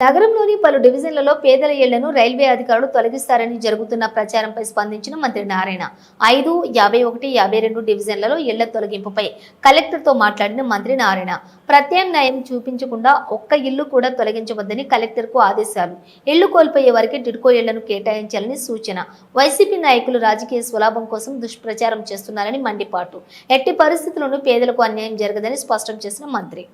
నగరంలోని పలు డివిజన్లలో పేదల ఇళ్లను రైల్వే అధికారులు తొలగిస్తారని జరుగుతున్న ప్రచారంపై స్పందించిన మంత్రి నారాయణ 5, 51, 52 డివిజన్లలో ఇళ్ల తొలగింపుపై కలెక్టర్తో మాట్లాడిన మంత్రి నారాయణ ప్రత్యామ్నాయం చూపించకుండా ఒక్క ఇల్లు కూడా తొలగించవద్దని కలెక్టర్కు ఆదేశాలు. ఇళ్లు కోల్పోయే వారికి టిడ్కో ఇళ్లను కేటాయించాలని సూచన. వైసీపీ నాయకులు రాజకీయ స్వలాభం కోసం దుష్ప్రచారం చేస్తున్నారని మండిపాటు. ఎట్టి పరిస్థితుల్లోనూ పేదలకు అన్యాయం జరగదని స్పష్టం చేసిన మంత్రి.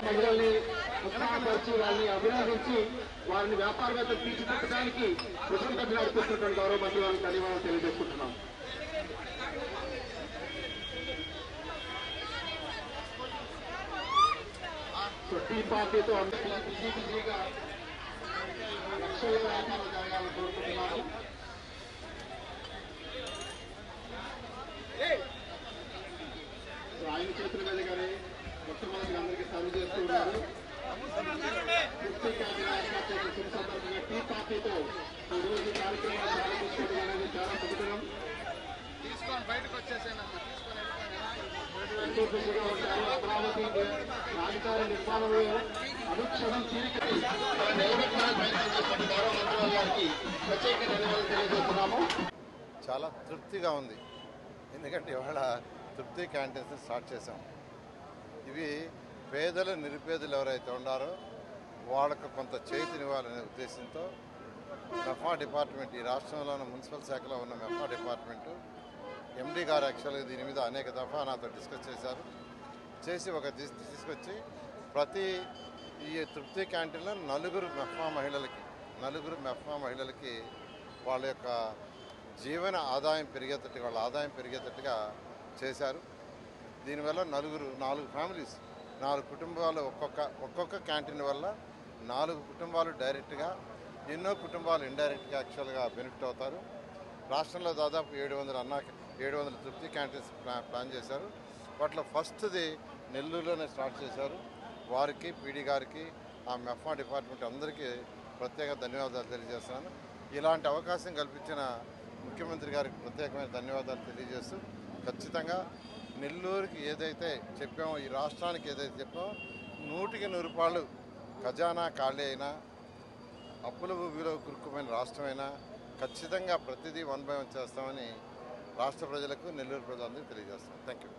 మహిళల్ని ఉత్సాహపరిచి వాళ్ళని అభినందించి వారిని వ్యాపారవేత్త తీర్చిదిద్దడానికి కృతజ్ఞతలు నడిపిస్తున్నటువంటి గౌరవ మంత్రి వారికి ధన్యవాదాలు తెలియజేసుకుంటున్నాం. టీ పార్టీతో అందరిగా లక్షల వ్యాపారం జరగాలని కోరుకుంటున్నాను. ఆయన చేతుల మీదుగానే మొట్టమొదటి అందరికీ సర్వ్ చేస్తూ ఉన్నారు. సందర్భంగా టీ పార్టీతో ఈరోజు కార్యక్రమాలు ప్రారంభించుకోవడం అనేది చాలా శుభకరం. సంతోషంగా ఉంటారు. అమరావతి రాజధాని నిర్మాణంలో అనుక్షణం తీరికటి గౌరవ మంత్రి గారికి ప్రత్యేక ధన్యవాదాలు తెలియజేస్తున్నాము. చాలా తృప్తిగా ఉంది. ఎందుకంటే ఇవాళ తృప్తి క్యాంటీన్స్ స్టార్ట్ చేశాం. ఇవి పేదలు నిరుపేదలు ఎవరైతే ఉన్నారో వాళ్ళకు కొంత చేతినివ్వాలనే ఉద్దేశంతో మెఫా డిపార్ట్మెంట్, ఈ రాష్ట్రంలోని మున్సిపల్ శాఖలో ఉన్న మెఫా డిపార్ట్మెంటు ఎండీ గారు యాక్చువల్గా దీని మీద అనేక దఫా నాతో డిస్కస్ చేశారు. చేసి ఒక తీసుకొచ్చి ప్రతి ఈ తృప్తి క్యాంటీన్లో నలుగురు మెఫా మహిళలకి వాళ్ళ యొక్క జీవన ఆదాయం పెరిగేటట్టుగా, వాళ్ళ ఆదాయం పెరిగేటట్టుగా చేశారు. దీనివల్ల 4 ఫ్యామిలీస్, 4 కుటుంబాలు ఒక్కొక్క క్యాంటీన్ వల్ల 4 కుటుంబాలు డైరెక్ట్గా, ఎన్నో కుటుంబాలు ఇండైరెక్ట్గా యాక్చువల్గా బెనిఫిట్ అవుతారు. రాష్ట్రంలో దాదాపు 700 తృప్తి క్యాంటీన్స్ ప్లాన్ చేశారు. వాటిలో ఫస్ట్ది నెల్లూరులోనే స్టార్ట్ చేశారు. వారికి, పీడీ గారికి, ఆ మెఫా డిపార్ట్మెంట్ అందరికీ ప్రత్యేక ధన్యవాదాలు తెలియజేస్తున్నాను. ఇలాంటి అవకాశం కల్పించిన ముఖ్యమంత్రి గారికి ప్రత్యేకమైన ధన్యవాదాలు తెలియజేస్తూ, ఖచ్చితంగా నెల్లూరుకి ఏదైతే చెప్పామో, ఈ రాష్ట్రానికి ఏదైతే చెప్పామో 100కి 100 రూపాయలు ఖజానా ఖాళీ అయినా, అప్పుల ఊబిలో కురుక్కుపోయిన రాష్ట్రమైనా ఖచ్చితంగా ప్రతిదీ 1/1 చేస్తామని రాష్ట్ర ప్రజలకు, నెల్లూరు ప్రజలందరికీ తెలియజేస్తాం. Thank you.